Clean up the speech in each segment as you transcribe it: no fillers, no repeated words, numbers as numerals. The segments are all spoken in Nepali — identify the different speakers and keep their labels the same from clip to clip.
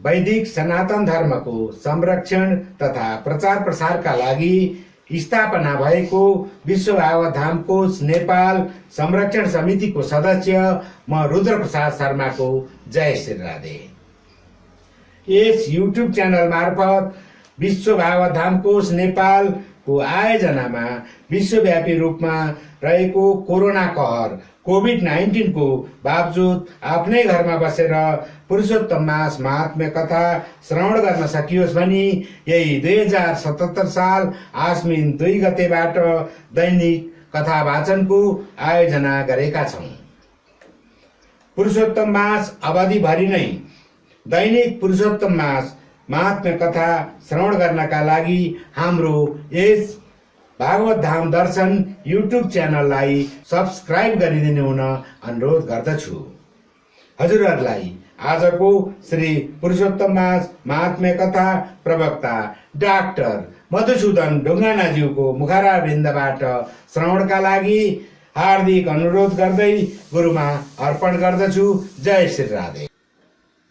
Speaker 1: वैदिक सनातन धर्मको संरक्षण तथा प्रचार प्रसारका लागि स्थापना भएको विश्व भागवत धाम कोश नेपाल संरक्षण समितिको सदस्य म रुद्रप्रसाद शर्माको जय श्री राधे। यस युट्युब च्यानल मार्फत विश्व भागवत धाम कोश नेपाल को आयोजनामा विश्वव्यापी रूपमा रहेको कोरोना कहर कोभिड-19 को बावजुद आफ्नै घरमा बसेर पुरुषोत्तम मास महात्म्य कथा श्रवण गर्न सकियोस् भनी यही 2077 साल आश्विन 2 गतेबाट दैनिक कथा वाचनको आयोजना गरेका छौं। पुरुषोत्तम मास अवधिभरि नै दैनिक पुरुषोत्तम मास महात्म्य कथा श्रवण गर्नका लागि हाम्रो यस भागवत धाम दर्शन युट्युब च्यानललाई सब्स्क्राइब गरिदिनु हुन अनुरोध गर्दछु। हजुरहरूलाई आजको श्री पुरुषोत्तम मास महात्म्य कथा प्रवक्ता डाक्टर मधुसूदन ढुङ्गानाज्यूको मुखारविन्दबाट श्रवणका लागि हार्दिक अनुरोध गर्दै गुरुमा अर्पण गर्दछु। जय श्री राधे।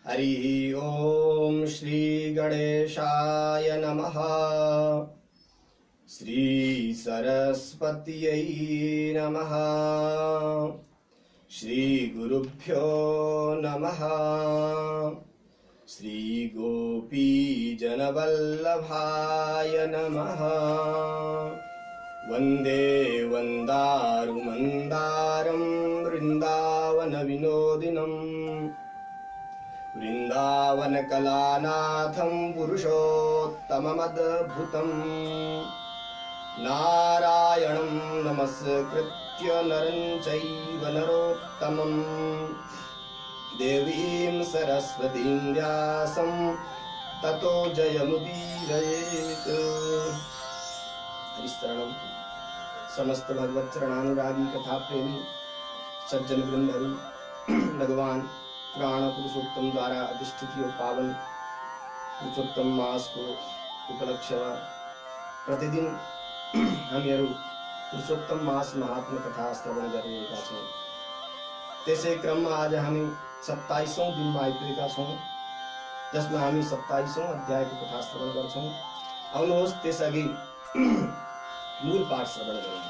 Speaker 2: हरि ओम श्री गणेशाय नमः। श्री सरस्वत्यै नमः। श्री गुरुभ्यो नमः। श्री गोपी जनवल्लभाय नमः। वन्दे वन्दारुमन्दारं वृन्दावन विनोदिनं वृन्दावनकलानाथं पुरुषोत्तममद्भुतम् नारायणं नमस्कृत्य नरं चैव नरोत्तमं देवीं सरस्वतीं व्यासं ततो जयमुदीरयेत्। हरिस्तरणं समस्त भगवत चरणानुरागी कथा प्रेमी सज्जन वृंदहरू भगवान पुराण पुरुषोत्तम द्वारा अधिष्ठित यो पावन पुरुषोत्तम मास को उपलक्ष्य प्रतिदिन हामीहरू पुरुषोत्तम मास महात्म्य कथा श्रवण गरिरहेका छौं। त्यसै क्रममा आज हामी 27औं दिनमा आइपुगेका छौं, जसमा हामी 27औं अध्यायको कथा श्रवण गर्छौं। आउनुहोस् त्यसअघि मूल पाठ श्रवण गरौँ।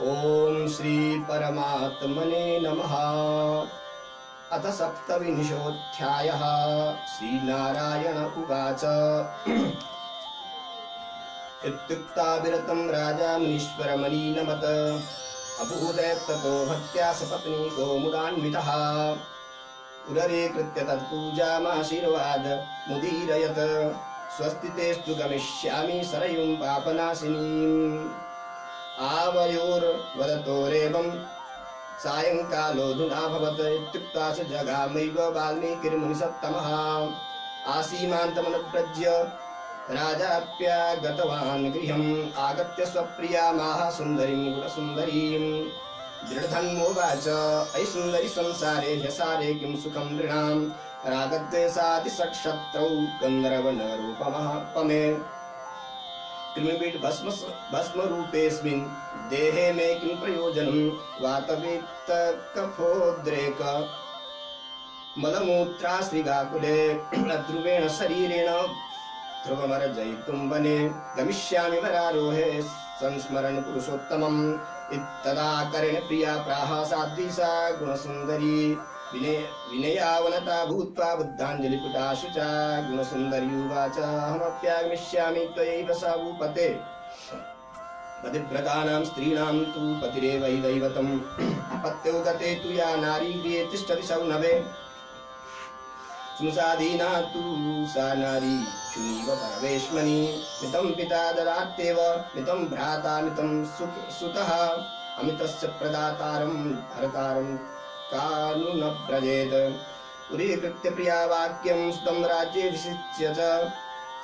Speaker 2: ओम श्री परमात्मने नमः। अथ सप्तविंशोऽध्यायः। श्रीनारायण उवाच इत्युक्ताविरतं राजा मुनीश्वरमलीनमत अभूदेत्ततो भक्त्या सपत्नीको मुदान्वितः उररीकृत्य तत्पूजामाशीर्वाद मुदीरयत् स्वस्ति तेस्तु गमिष्यामि सरयुं पापनाशिनीम् आवयोर्वदतोरेवं सायंकालोऽधुना भवत् इत्युक्ता च जगामैव वाल्मीकिर्मुनिसत्तमः आसीमान्तमनुव्रज्य राजाप्यागतवान् गृहम् आगत्य स्वप्रियामाह सुन्दरीं गुणसुन्दरीं दृढधन्वोवाच अयि सुन्दरि संसारे ह्यसारे किं सुखं नृणाम् रागद्वेषादिसक्षत्रौ गन्धर्वनरूपमः पमे कृमिपीठ भस्म रूपेऽस्मिन् देहे मे किं प्रयोजनं वातवेत्त कफोद्रेक मलमूत्राश्रिगाकुले अध्रुवेण शरीरेण ध्रुवमर्जयितुं वने गमिष्यामि वरारोहे संस्मरण पुरुषोत्तमम् इत्तदा करेण प्रिया प्राह साध्वीसा गुणसुन्दरी विनयावनता भूत्वा बुद्धाञ्जलिपुटा शुचा गुणसुन्दरी उवाच अहमप्यागमिष्यामि त्वयैव सा भूपते पतिव्रतानां स्त्रीणां तु पतिरेव हि दैवतम् अपत्यो गते तु या नारी गृहे तिष्ठति शौनवे स्नुषाधीना तु सा नारी शुनीव परवेश्मनि मितं पिता ददात्येव मितं भ्राता मितं सुतः अमितस्य प्रदातारं हरतारं कानु न व्रजेत पुरीकृत्य प्रिया वाक्यं सुतं राज्ये विशिच्य च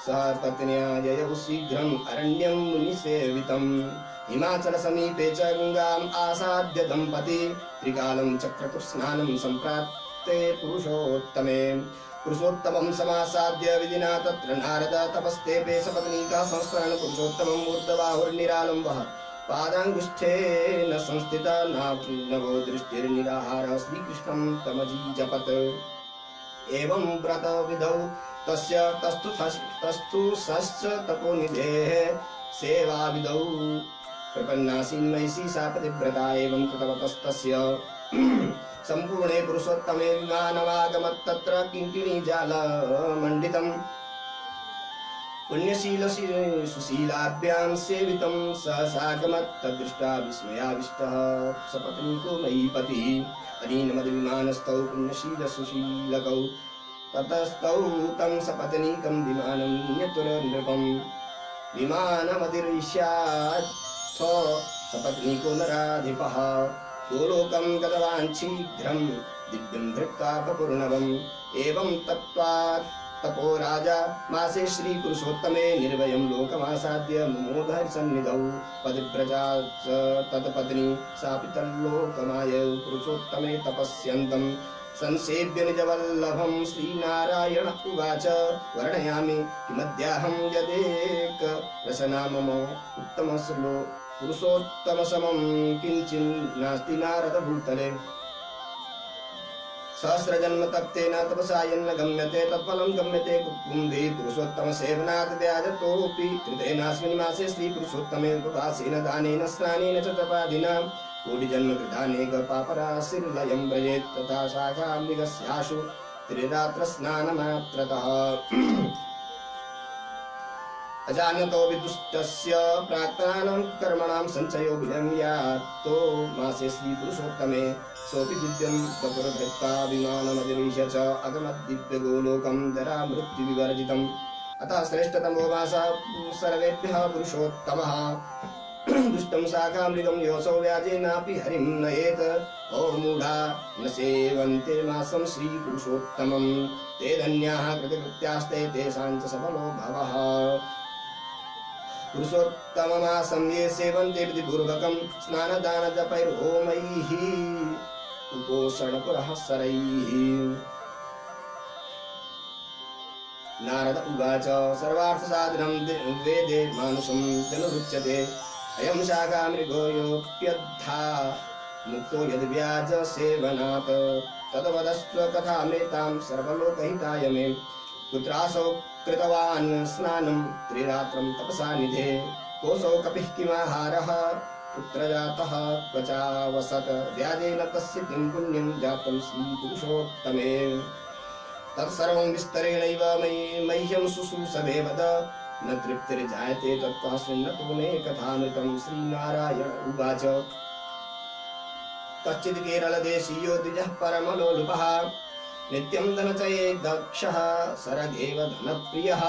Speaker 2: सह पत्न्या ययौ शीघ्रम् अरण्यं मुनिसेवितं हिमाचल समीपे च गंगाम् आसाद्य दंपती त्रिकालं चक्रतुस्नानं सम्प्राप्ते पुरुषोत्तमे पुरुषोत्तमं समासाद्य विधिना तत्र नारद तपस्तेपे सपत्नीकः संस्मरण पुरुषोत्तमं ऊर्ध्वबाहुर्निरालम्बः पादांगुष्ठेन संस्थिता नवो दृष्टिर्निराहारः श्रीकृष्णं तमजी जपत् एवं व्रतविधौ तस्य तस्थुषश्च तपोनिधेः सेवाविधौ प्रपन्नासीन्मयसी सा पतिव्रता एवं कृतवतस्तस्य सम्पूर्णे पुरुषोत्तमे विमानमागमत् तत्र किङ्किणी जालमण्डितम् पुण्यशील सुशीलाभ्यां सेवितं सहसागमत् तद्दृष्टा विस्मयाविष्टः सपत्नीको मयीपतिः अनीनमद्विमानस्थौ पुण्यशील सुशीलकौ ततस्तौ तं सपत्नीकं विमानं न्यतुरनृपम् विमानमतिरिष्याथ सपत्नीको नराधिपः गोलोकं गतवान् शीघ्रं दिव्यं धृत्वा वपुर्नवम् एवं तपो राजा मासे श्रीपुरुषोत्तमे निर्भयं लोकमासाद्य मुमोदहरिसन्निधौ पतिव्रजा च तत्पत्नी सापि तल्लोकमायौ पुरुषोत्तमे तपस्यन्तं संसेव्य निजवल्लभं श्रीनारायण उवाच वर्णयामि किमद्याहं यदेक रसना मम उत्तमश्लो पुरुषोत्तमसमं किञ्चिन्नास्ति नारद भूतले सहस्रजन्म तप्तेन तपसा यन्न गम्यते तत्फलं गम्यते कुम्भे पुरुषोत्तम सेवनात् व्याजतोऽपि कृतेनास्मिन् मासे श्रीपुरुषोत्तमे उपवासेन दानेन स्नानेन च तपादिना कोटिजन्म कृतानेक पापराशिर्लयं व्रजेत् तथा शाखामृगस्याशु त्रिरात्रस्नानमात्रतः अजानतो विदुष्टस्य प्राक्तनानां कर्मणां सञ्चयो विलम्ब्यातो मासे श्रीपुरुषोत्तमे सोऽपि दिव्यं वपुर्धृत्वा विमानमधिरीश्य च अगमद्दिव्यगोलोकं जरामृत्युविवर्जितम् अतः श्रेष्ठतमो मासः सर्वेभ्यः पुरुषोत्तमः दुष्टं शाखामृगं योऽसौ व्याजेनापि हरिं नयेत् ओ मूढा न सेवन्ते मासं श्रीपुरुषोत्तमं ते धन्याः कृतकृत्यास्ते तेषां च सफलो भवः पुरुषोत्तममासं ये सेवन्ते विधिपूर्वकं स्नानदानजपैर्होमैः उपोषणपुरःसरैः नारद उवाच सर्वार्थसाधनं वेदे मानुषं जनुरुच्यते अयं शाखामृगो योऽप्यद्धा मुक्तो यद्व्याजसेवनात् तद्वदस्व कथामृतां सर्वलोकहिताय मे पुत्रासौ कृतवान् स्नानं त्रिरात्रं तपसा निधे कोऽसौ कपिः किमाहारः पुत्रजातः क्वचावसत् व्याजेन तस्य किं पुण्यं जातं श्रीपुरुषोत्तमे तत्सर्वं विस्तरेणैव मह्यं शुश्रूषवे वद न तृप्तिर्जायते तत्त्वा शृण्वतो मे कथामृतं श्रीनारायण उवाच कश्चित् केरलदेशीयो द्विजः परमलोलुपः नित्यं धनचये दक्षः सरगेव धनप्रियः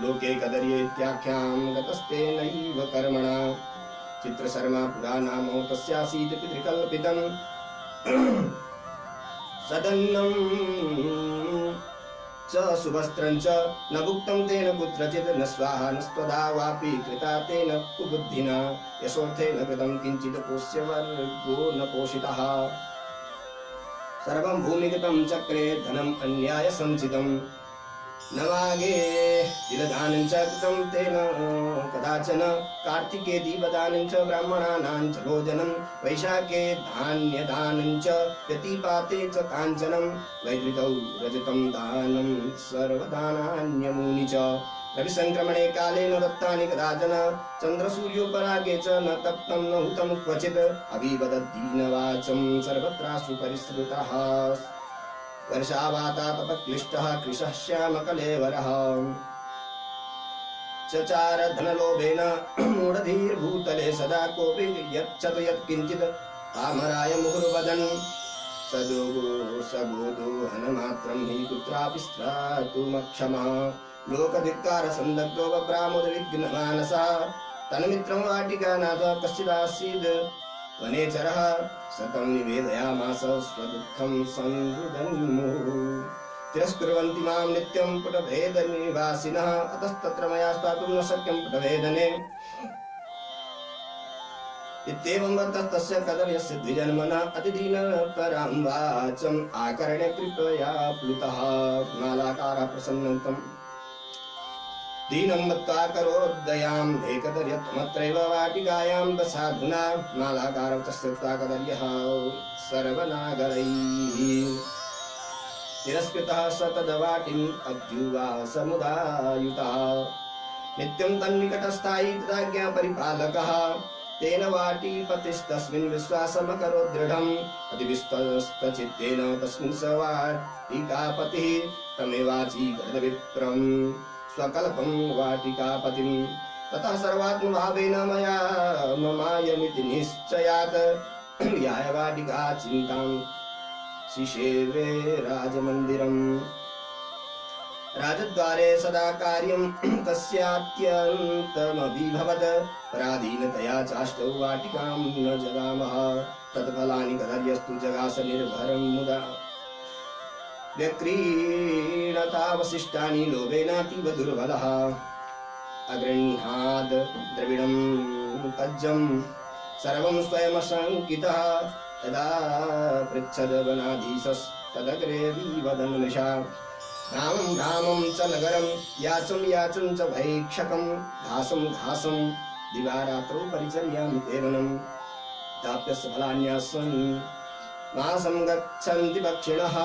Speaker 2: लोके कदर्येत्याख्यां गतस्तेनैव कर्मणा चित्रशर्मा पुरा नामो तस्यासीत् पितृकल्पितम् सदन्नं च सुवस्त्रं च न भुक्तं तेन कुत्रचित् न स्वाहा न स्वदा वापि कृता तेन कुबुद्धिना यशोर्थेन कृतं किञ्चित् पोष्यवर्गो न पोषितः सर्वं भूमिगतं चक्रे धनम् अन्याय सञ्चितं न मागे तिलदानं च कृतं तेन कदाचन कार्तिके दीपदानं च ब्राह्मणानां च भोजनं वैशाखे धान्यदानं च व्यतिपाते च काञ्चनं वैदृतौ रजतं दानं सर्वदानान्यमूनि च रविसंक्रमणे काले न दत्तानि कदाचन चन्द्रसूर्योपरागे च न तप्तं न हुतं क्वचित् अभिवदद्दीनवाचं सर्वत्रासु परिसृतः वर्षावाता तपक्लिष्टः कृशः श्यामकलेवरः चचार धनलोभेन मूढधीर्भूतले सदा कोऽपि यच्छत यत्किञ्चित् पामराय मुहुर्वदन् सगोदोहनमात्रं हि कुत्रापि स्त्रातुमक्षमः लोकधिक्कारसन्दग्धो वप्रामोदविघ्नमानसा तन्मित्रं वाटिकानाथ कश्चिदासीद् वनेचरः सतं निवेदयामास स्वदुःखं संरुदन्मुहुः तिरस्कुर्वन्ति मां नित्यं पुटभेदनिवासिनः अतस्तत्र मया स्थातुं न शक्यं पुटभेदने इत्येवं वदतस्तस्य कदर्यस्य द्विजन्मनः अतिदीनकरां वाचम् आकर्ण्य कृपया प्लुतः मालाकारः प्रसन्नं दीनं मत्वा करोद्दयां एकदर्यत्वमत्रैव वाटिकायां दशाधुना मालाकारं च श्रुत्वा कदर्यः सर्वनागरैः तिरस्कृतः स तद्वाटिम् अद्युवासमुदायुतः नित्यं तन्निकटस्थायी तदाज्ञा परिपालकः तेन वाटीपतिस्तस्मिन् विश्वासमकरोत् दृढम् अतिविस्तचित्तेन तस्मिन् स वाटिकापतिः तमेवाचीकरदविप्रम् स्वकल्पं वाटिकापतिम् ततः सर्वात्मभावेन मया ममायमिति निश्चयात् याय वाटिका चिन्तां शिशेवे राजमन्दिरम् राजद्वारे सदा कार्यं तस्यात्यन्तमभिभवत् पराधीनतया चाष्टौ वाटिकां न जगामः तत्फलानि कदर्यस्तु जगास निर्भरं मुदा व्यक्रीणतावशिष्टानि लोभेनातीव दुर्बलः अगृह्णाद् द्रविडं तज्जं सर्वं स्वयमशङ्कितः तदा पृच्छद वनाधीशस्तदग्रे विवदन् मृषा रामं रामं च नगरं याचं याचं च भैक्षकं घासं घासं दिवारात्रौ परिचर्यामि ते वनं दाप्यस्य फलान्यासन् मासं गच्छन्ति पक्षिणः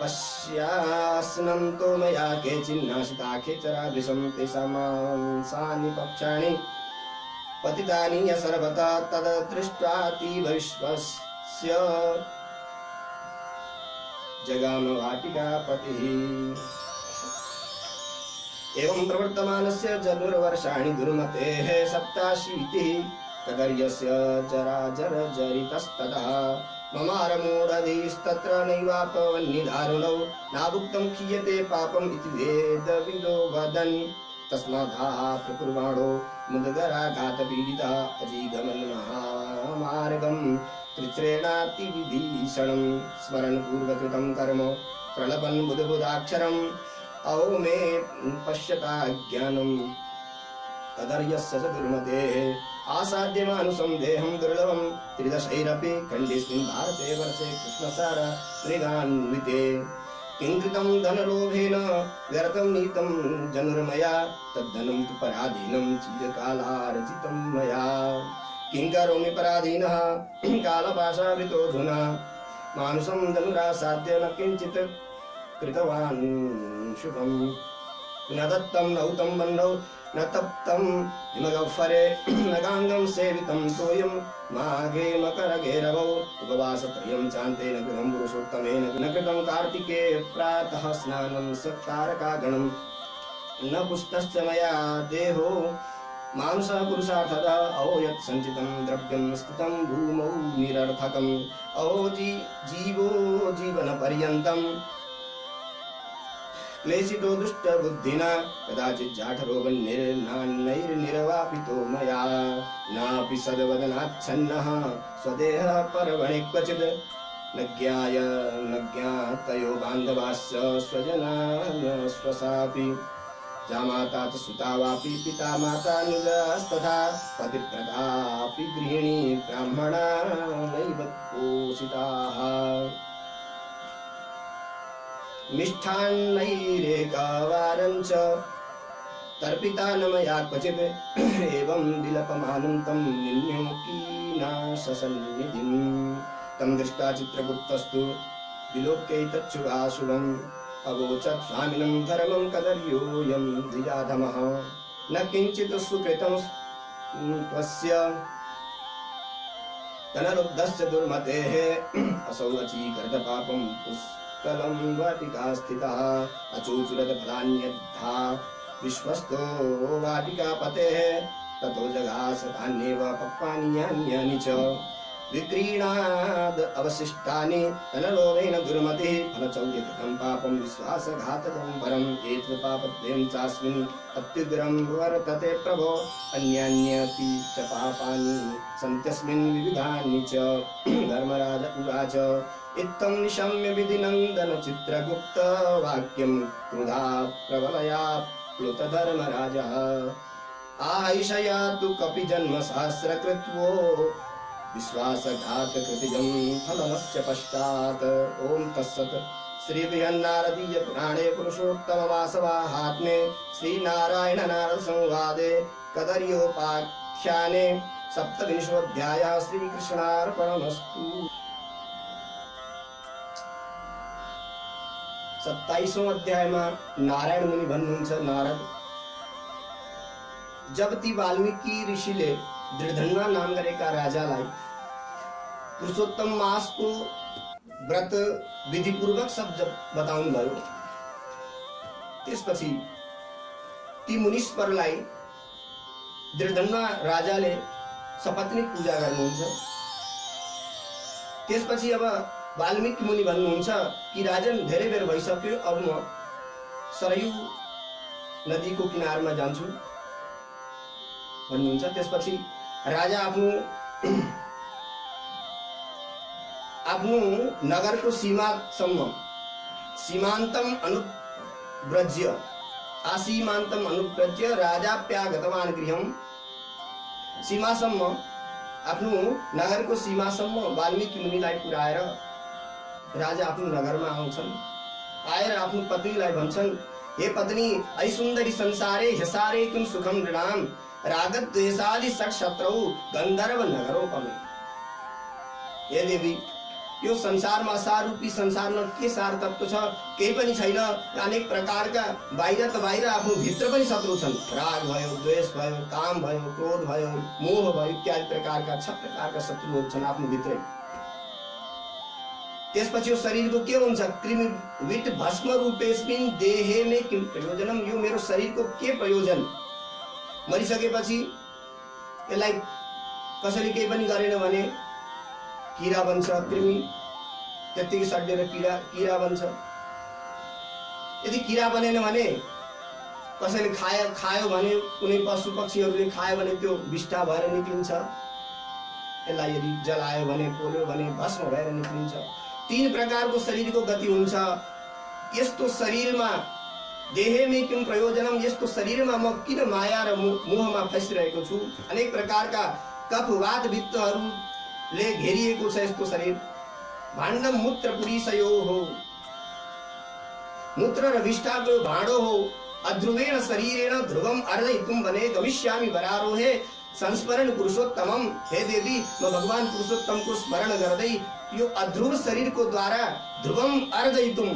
Speaker 2: पश्यास्नन्तो मया केचिन्नाशिताखे चरादृशं तेषां मांसानि पक्षाणि पतितानि सर्वथा तद् दृष्ट्वातीव विश्वस्य जगाम वाटिकापतिः एवं प्रवर्तमानस्य जनुर्वर्षाणि दुर्मतेः सप्ताशीतिः कदर्यस्य जराजरजरितस्ततः ममारमूढधीस्तत्र नैवापवन्निदारुणौ नाभुक्तं खीयते पापम् इति वेदविदो वदन् तस्मादाः प्रकुर्वाणो मुदगराघातपीडितः अजीगमन्महामार्गं त्रिश्रेणातिविभीषणं स्मरन् पूर्वकृतं कर्म प्रलपन् बुधबुधाक्षरम् अहो मे पश्यता ज्ञानम् कदर्यस्य च दुर्मतेः आसाद्यमानुषं देहं दुर्लभं त्रिदशैरपि खण्डेऽस्मिन् भारते वर्षे कृष्णसार मृगान्विते किं कृतं धनलोभेन व्यर्थं नीतं जनुर्मया तद्धनं तु पराधीनं चिरकालार्जितं मया किं करोमि पराधीनः कालपाशावृतोऽधुना मानुषं धनुरासाद्य न किञ्चित् कृतवान् शुभम् न दत्तं न उतं बन्धौ न तप्तं हिमगह्वरे न गाङ्गं सेवितं तोयं माघे मकरगेरवौ उपवासत्रयं चान्तेन कृतं पुरुषोत्तमेन न कृतं कार्तिके प्रातः स्नानं सत्कारकागणं न पुष्टश्च मया देहो मांसः पुरुषार्थतः अहो यत् सञ्चितं द्रव्यं स्थितं भूमौ निरर्थकम् अहो जीवो जीवनपर्यन्तम् क्लेशितो दुष्टबुद्धिना कदाचित् जाठरोगन्निर्वापितो मया नापि सद्वदनाच्छन्नः स्वदेहः पर्वणि क्वचित् न ज्ञातयो बान्धवाश्च स्वजनान् स्वसापि जामाता च सुता वापि पिता मातानुजास्तथा पतिव्रतापि गृहिणी ब्राह्मणा नैव पोषिताः मिष्ठान्नैरेकवारं च तर्पिता न मया क्वचित् एवं विलपमानं तं निन्योकीनाशसन्निधिं तं दृष्ट्वा चित्रगुप्तस्तु विलोक्यैतच्छुभाशुभम् अवोचत् स्वामिनं धर्मं कदर्योऽयं द्विजाधमः न किञ्चित् सुकृतं त्वस्य धनलुब्धस्य दुर्मतेः असौ अचीकर्तपापं पुष्कलं वाटिका स्थितः अचूचुरत फलान्यद्धा विश्वस्तो वाटिकापतेः ततो जगास तान्येव पक्वानि यान्यानि च विक्रीणाद अवशिष्टानि धनलोभेन दुर्मतिः फलचौर्यकृतं पापं विश्वासघातकं परम् एतत्पापद्वयं चास्मिन् अत्युग्रं वर्तते प्रभो अन्यान्यपि च पापानि सन्त्यस्मिन् विविधानि च धर्मराज उवाच इत्थं निशम्य विधिनन्दन चित्रगुप्त वाक्यं क्रुधा प्रबलया प्लुतधर्मराजः आयिषया तु कपि जन्म सहस्रकृत्वो विश्वासघातकृतिजं फलमस्य पश्चात् ॐ तत्सत् श्रीबृहन्नारदीय पुराणे पुरुषोत्तमवासवाहात्म्ये श्रीनारायण नारद संवादे कदर्योपाख्याने सप्तविंशोऽध्यायः श्रीकृष्णार्पणमस्तु। 27औं अध्यायमा नारायण मुनि भन्नुहुन्छ, नारद, जब ती वाल्मीकि ऋषिले दृढधन्वा नाम गरेका राजालाई पुरुषोत्तम मासको व्रत विधिपूर्वक सब जब बताउनु भयो, त्यसपछि ती मुनिश्वरलाई दृढधन्वा राजाले सपत्नीक पूजा गर्नुहुन्छ। त्यसपछि अब वाल्मीकि मुनि भन्नुहुन्छ कि राजन, धेरै बेर भइसक्यो, अब म सरयू नदीको किनारमा जान्छु भन्नुहुन्छ। त्यसपछि राजा आफ्नो नगरको सीमासम्म सीमान्तम अनुव्रज्य आसीमान्तम अनुव्रज्य राजाप्यागतवान् गृहम्, सीमासम्म आफ्नो नगरको सीमासम्म वाल्मीकि मुनिलाई पुर्याएर राजा आफ्नो नगरमा आउँछन्। आएर आफ्नो पत्नीलाई भन्छन्, हे पत्नी, ऐ सुन्दरी संसारे ह्यसारे किं सुखम नृणाम रागत द्वेषादि षट् शत्रौ गन्धर्व नगरोपमे। हे देवी, यो संसारमा असार रूपी संसारमा के सार तत्व छ? केही पनि छैन। अनेक प्रकारका बाहिर त बाहिर, आफ्नो भित्र पनि शत्रु छन्। राग भयो, द्वेष भयो, काम भयो, क्रोध भयो, मोह भयो, इत्यादि प्रकारका 6 प्रकारका शत्रुहरू छन् आफ्नो भित्रै। त्यसपछि यो शरीरको के हुन्छ? कृमि विट भस्म रूपेस्मिन् देहे में किम प्रयोजनम, यो मेरो शरीरको के प्रयोजन? मरिसकेपछि यसलाई कसैले केही पनि गरेन भने कीरा बन्छ, कृमि त्यतिकै सड्डेर कीरा बन्छ। यदि कीरा बनेन भने कसैले खायो भने, कुनै पशु पक्षीहरूले खायो भने त्यो विष्ठा भएर निक्लिन्छ। यसलाई यदि जलायो भने, पोल्यो भने भस्म भएर निक्लिन्छ। 3 प्रकारको शरीरको गति हुन्छ। यस्तो शरीरमा देहेमे किम प्रयोजनम, यस्तो शरीरमा म किन माया र मोहमा फसिरहेको छु? अनेक प्रकारका कफ वात वित्तहरूले घेरिएको छ यस्तो शरीर। भाण्डम मूत्र पुरीसयो हो, मूत्र र विष्ठाको भाँडो हो। अध्रुवेण शरीरेण ध्रुवम अर्दयितुम बने गमिष्यामि वरारोहे संस्मरण पुरुषोत्तमम। हे देवी, म भगवान पुरुषोत्तमको स्मरण गर्दै यो अध्रुव शरीरको द्वारा ध्रुवम अर्दयितुम,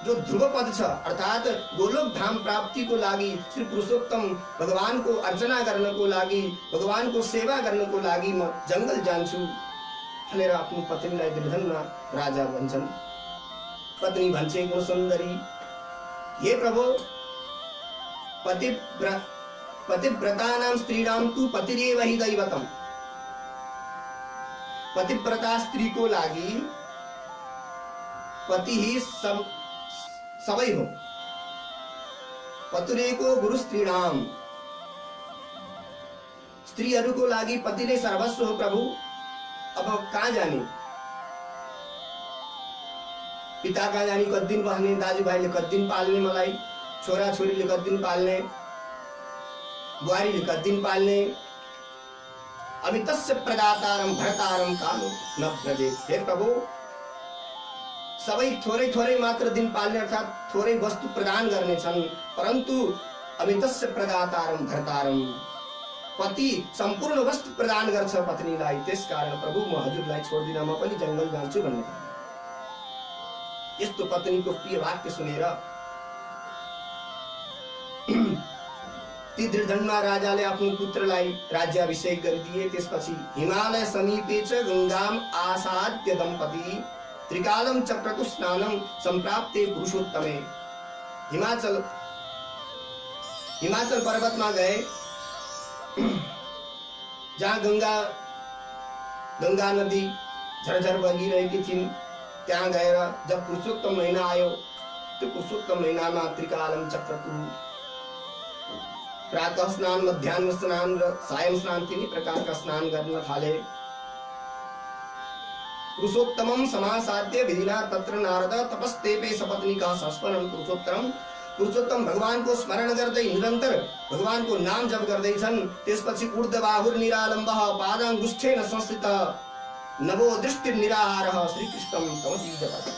Speaker 2: जो ध्रुव पद छ अर्थात गोलोक धाम प्राप्तिको लागि, श्री पुरुषोत्तम भगवानको अर्चना गर्नको लागि, भगवानको सेवा गर्नको लागि म जंगल जान्छु भनेर आफ्नो पत्नीलाई दृढधन्वा राजा भन्छन्। पत्नी भन्छे, गो सुन्दरी, हे प्रभु, पतिव्रतानां स्त्रीणां तु पतिरेव हि दैवतम। पतिव्रता स्त्रीको लागि पति ही सबै हो। पतुरेको गुरु स्त्रीणाम, स्त्रीहरूको लागि पति नै सर्वस्व हो। प्रभु, अब कहाँ जाने? पिता कहाँ जाने? कति दिन बस्ने? दाजुभाइले कति दिन पाल्ने मलाई? छोरा छोरीले कति दिन पाल्ने? बुहारीले कति दिन पाल्ने? अमितस्य प्रदातारम भरतारम कालो न प्रदेश। हे प्रभु, सबै थोरै थोरै मात्र दिन पाल्ने अर्थात थोरै वस्तु प्रदान गर्ने छन्, परन्तु अमितस्य प्रदातारम भरतारम, पति सम्पूर्ण वस्तु प्रदान गर्छ पत्नीलाई। त्यसकारण प्रभु, म हजुरलाई छोड्दिन, म पनि जंगल जान्छु भन्ने। यस्तो पत्नीको प्रिय वाक्य सुनेर ती दृढधन्वा राजाले आफ्नो पुत्रलाई राज्याभिषेक गरिदिए। त्यसपछि हिमालय समीपे च गंगाम आसाद्य दम्पति त्रिकालम चक्रतु स्नानम संप्राप्ते पुरुषोत्तमे। हिमाचल पर्वतमा गए, जहाँ गंगा नदी झरझर बगिरहेकी थिइन्। त्यहाँ गएर जब पुरुषोत्तम महीना आयो, त्यो पुरुषोत्तम महीनामा त्रिकालम चक्रतु, प्रातः स्नान, मध्याह्न स्नान र सायं स्नान 3 प्रकारका स्नान गर्न थाले। पुरुषोत्तमम समासाद्य विधिना तत्र नारद तपस्तेपे सपत्नीका संस्मरण पुरुषोत्तम। पुरुषोत्तम भगवानको स्मरण गर्दै निरन्तर भगवानको नाम जप गर्दैछन्। त्यसपछि ऊर्ध्वबाहुर निरालम्बः पादाङ्गुष्ठेन संस्थितः नभो दृष्टि निराहारः श्रीकृष्णम तमति जपति।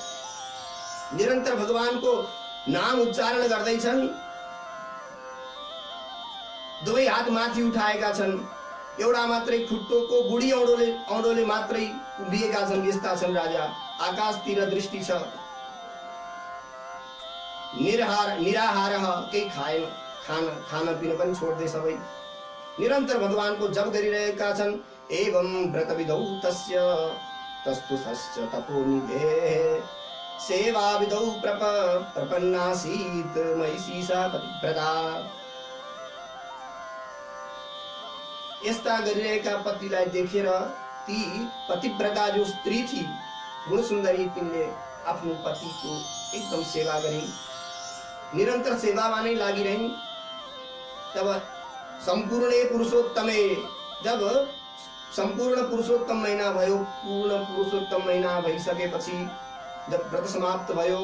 Speaker 2: निरन्तर भगवानको नाम उच्चारण गर्दैछन्। दुवै हात माथि उठाएका छन्। एउटा मात्रै खुट्टोको बुढी औँडोले मात्रै उभिएका छन्। यस्ता छन् राजा। आकाशतिर दृष्टि छ। निराहारः केही खाएन, खान पिन पनि छोड्दै सबै निरन्तर भगवानको जप गरिरहेका छन्। एवं व्रतविधौ तस्तुश्च तपोनिधेः सेवाविधौ प्रपन्नासीत् महिषी सा पतिव्रता। यस्ता गरिरहेका पतिलाई देखेर ती पतिव्रता जो स्त्री थी गुणसुन्दरी, तिनले आफ्नो पतिको एकदम सेवा गरिन्, निरन्तर सेवामा नै लागिरहन्। तब सम्पूर्ण पुरुषोत्तमे, जब सम्पूर्ण पुरुषोत्तम महीना भयो, पूर्ण पुरुषोत्तम महीना भइसकेपछि जब व्रत समाप्त भयो,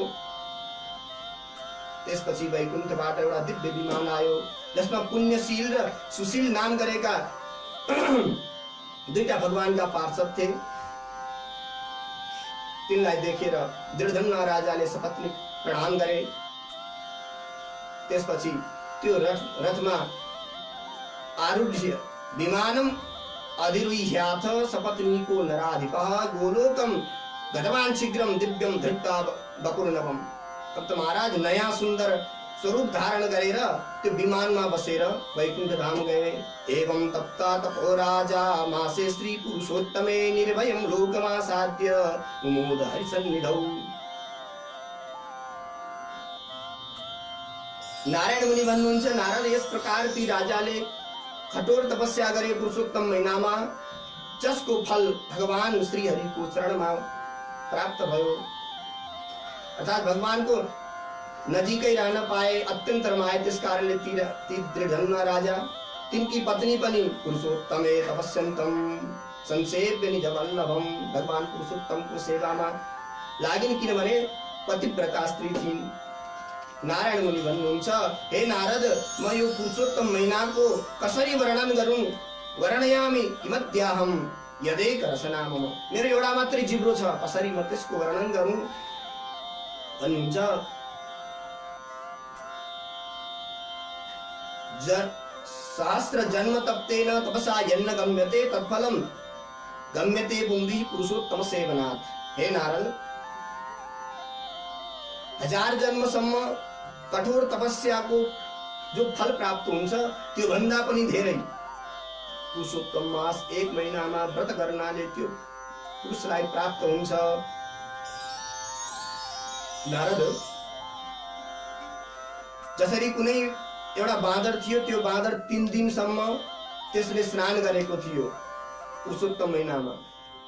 Speaker 2: त्यसपछि वैकुण्ठबाट एउटा दिव्य विमान आयो जसमा पुण्यशील र सुशील नाम गरेका दुईटा भगवानका पार्षद थिए। तिनलाई देखेर दृढधन्ना राजाले सपत्नीक प्रणाम गरे। त्यसपछि त्यो रथमा आरूढ्य विमानम अधिरुह्याथ सपत्नीको नराधिपः गोलोकम गतवान शीघ्रम दिव्यम धृत्वा बकुर्नवम। तब तो महाराज नया सुंदर स्वरूप धारण गरेर त्यो विमानमा बसेर वैकुण्ठ धाम गए। एवं तप्ता तपो राजा मासे श्री पुरुषोत्तमे निर्भयं लोकमासाद्य मुमोद हरिसन्निधौ। नारायण मुनि भन्नुहुन्छ, नारद यस प्रकार ती राजाले कठोर तपस्या गरे पुरुषोत्तम महिनामा, जसको फल भगवान श्री हरिको चरणमा प्राप्त भयो। अर्थात भगवानको नजिकै रहन पाए, अत्यन्त रमाए। त्यस कारणले ती दृढधन्ना राजा, तिनकी पत्नी पनि पुरुषोत्तमे तपस्यन्तम संसेव्य निज वल्लभम, भगवान पुरुषोत्तमको सेवामा लागिन्, किनभने पतिव्रता स्त्री थिइन्। नारायण मुनि भन्नुहुन्छ, हे नारद, म यो पुरुषोत्तम महिनाको कसरी वर्णन गरौं? वर्णयामि किमद्याहम यदेक रसना मम। मेरो एउटा मात्रै जिब्रो छ, कसरी म त्यसको वर्णन गरौं भन्नुहुन्छ। सहस्र जन्म तप्तेन तपसा यन्न गम्यते तत्फलम गम्यते पुंभिः पुरुषोत्तम सेवनात्। हे नारद, 1000 जन्मसम्म कठोर तपस्याको जो फल प्राप्त हुन्छ त्यो भन्दा पनि धेरै पुरुषोत्तम मास 1 महिनामा व्रत गर्नाले त्यो पुरुषलाई प्राप्त हुन्छ। नारद, जसरी कुनै एउटा बाँदर थियो, त्यो बाँदर 3 दिनसम्म त्यसले स्नान गरेको थियो पुरुषोत्तम महिनामा,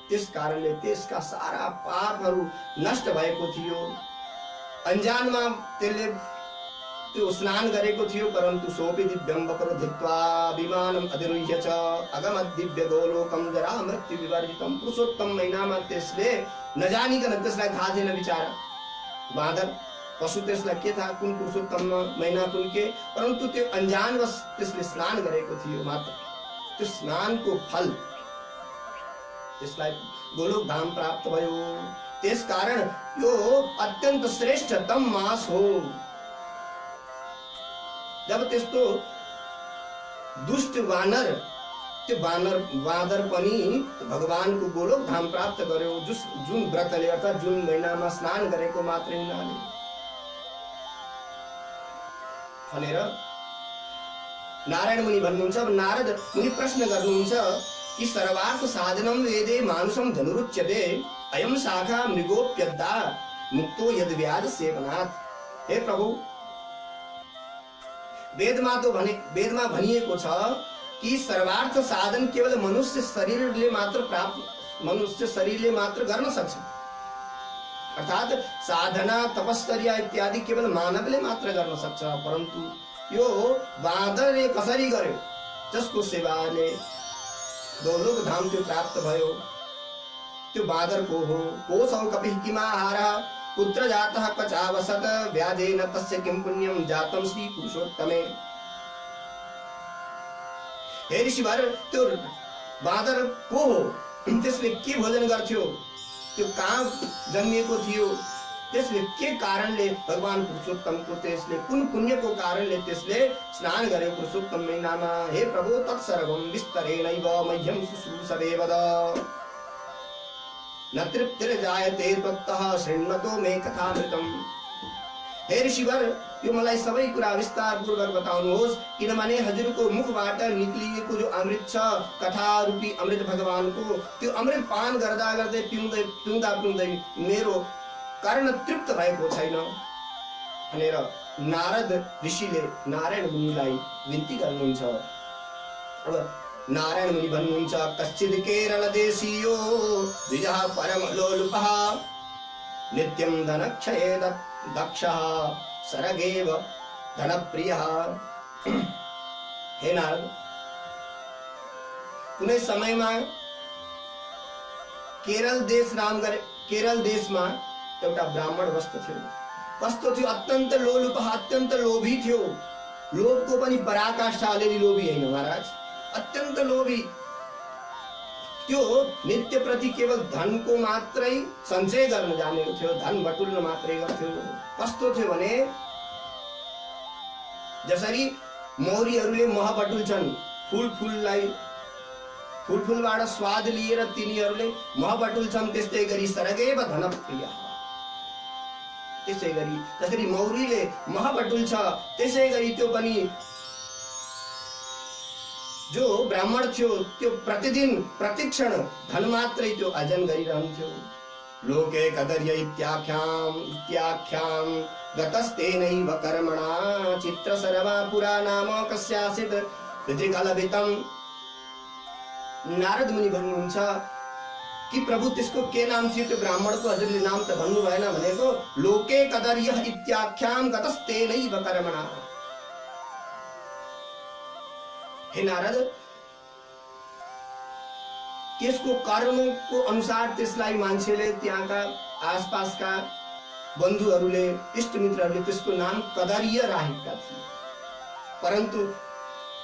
Speaker 2: त्यस कारणले त्यसका सारा पापहरू नष्ट भएको थियो। अनजानमा त्यसले त्यो स्नान गरेको थियो, परन्तु सोपि दिव्यम वक्र धृत्वा विमानम अधिरुह्य च अगम दिव्य गोलोकम जरा मृत्यु विवर्जितम। पुरुषोत्तम महिनामा त्यसले नजानिकन, त्यसलाई थाहा थिएन बिचारा बाँदर पशु, त्यसलाई के थाहा कुन पुरुषोत्तम महिना कुन के, परन्तु त्यो अनजानवश त्यसले स्नान गरेको थियो मात्र। त्यो स्नानको फल त्यसलाई गोलोक धाम प्राप्त भयो। त्यस कारण यो अत्यन्त श्रेष्ठतम मास हो। जब त्यस्तो दुष्ट वानर, त्यो बाँदर पनि भगवानको गोलोक धाम प्राप्त गर्यो, जुन व्रतले अर्थात जुन महिनामा स्नान गरेको मात्रै हुनाले भनेर नारायण मुनि भन्नुहुन्छ। नारद मुनि प्रश्न गर्नुहुन्छ कि सर्वार्थ साधनम वेदे मानुषम धनुरुच्यते अयम शाखा मृगोप्यद्धा मुक्तो यद व्याज सेवनात्। हे प्रभु, वेदमा भनिएको छ कि सर्वार्थ साधन केवल मनुष्य शरीरले मात्र गर्न सक्छ। अर्थात साधना तपस्या इत्यादि केवल मानवले मात्र गर्न सक्छ, परन्तु यो बाँदरले कसरी गर्यो? जसको सेवाले गोलोक धाम त्यो प्राप्त भयो, त्यो बाँदर को हो? कोसौ कपिः किमाहारः पुत्र जातः क्वचावसत व्याजेन तस्य किं पुण्यं जातं श्री पुरुषोत्तमे। हे ऋषिवर, त्यो बाँदर को हो? त्यसले के भोजन गर्थ्यो? त्यो कहाँ जन्मिएको थियो? त्यसले के कारणले भगवान पुरुषोत्तमको त्यसले कुन पुण्यको कारणले त्यसले स्नान गर्यो पुरुषोत्तम महिनामा? हे प्रभु, तत्सर्वं विस्तरेणैव मह्यं शुश्रूषवे वद। न तृप्तिर्जायते त्वत्तः शृण्वतो मे कथामृतम्। हे ऋषिवर, यो मलाई सबै कुरा विस्तारपूर्वक बताउनुहोस्, किनभने हजुरको मुखबाट निक्लिएको जो अमृत छ, कथा रूपी अमृत भगवानको, त्यो अमृत पान गर्दा गर्दै पिउँदै मेरो कर्ण तृप्त भएको छैन भनेर नारद ऋषिले नारायण मुनिलाई विन्ती गर्नुहुन्छ। अब नारायण मुनि भन्नुहुन्छ, कश्चित् केरल देशीयो द्विजः परम लोलुपः नित्यं धनक्षये दक्षः सरगेव धनप्रियः। हे नारद, कुनै समयमा केरल देशमा एउटा ब्राह्मण वस्तु थियो, अत्यन्त लोलुपः, अत्यन्त लोभी थियो। लोभको पनि पराकाष्ठा, अलिअलि लोभी होइन महाराज, अत्यन्त लोभी। त्यो नित्य प्रति केवल धनको मात्रै सञ्चय गर्न जानेको थियो, धन बटुल्न मात्रै गर्थ्यो। कस्तो थियो भने जसरी मौरीहरूले मह बटुल्छन्, फुलफुलबाट स्वाद लिएर तिनीहरूले मह बटुल्छन्, त्यस्तै गरी सरगेव धनप्रिय, त्यसै गरी जसरी मौरीले मह बटुल्छ, त्यसै गरी त्यो पनि जो ब्राह्मण थियो त्यो प्रतिदिन प्रतिक्षण धन मात्रै त्यो अर्जन गरिरहन्थ्यो। लोके कदर्य इत्याख्याम गतस्तेनैव कर्मणा चित्र सर्वा पुरा नाम कस्यासित पितृकलभितम। नारद मुनि भन्नुहुन्छ कि प्रभु त्यसको के नाम थियो, त्यो ब्राह्मणको हजुरले नाम त भन्नु भएन भनेको। लोके कदर्य इत्याख्याम गतस्तेनैव कर्मणा। हे नारद, त्यसको कर्मको अनुसार त्यसलाई मान्छेले, त्यहाँका आसपासका बन्धुहरूले, इष्टमित्रहरूले त्यसको नाम कदर्य राखेका थिए। परन्तु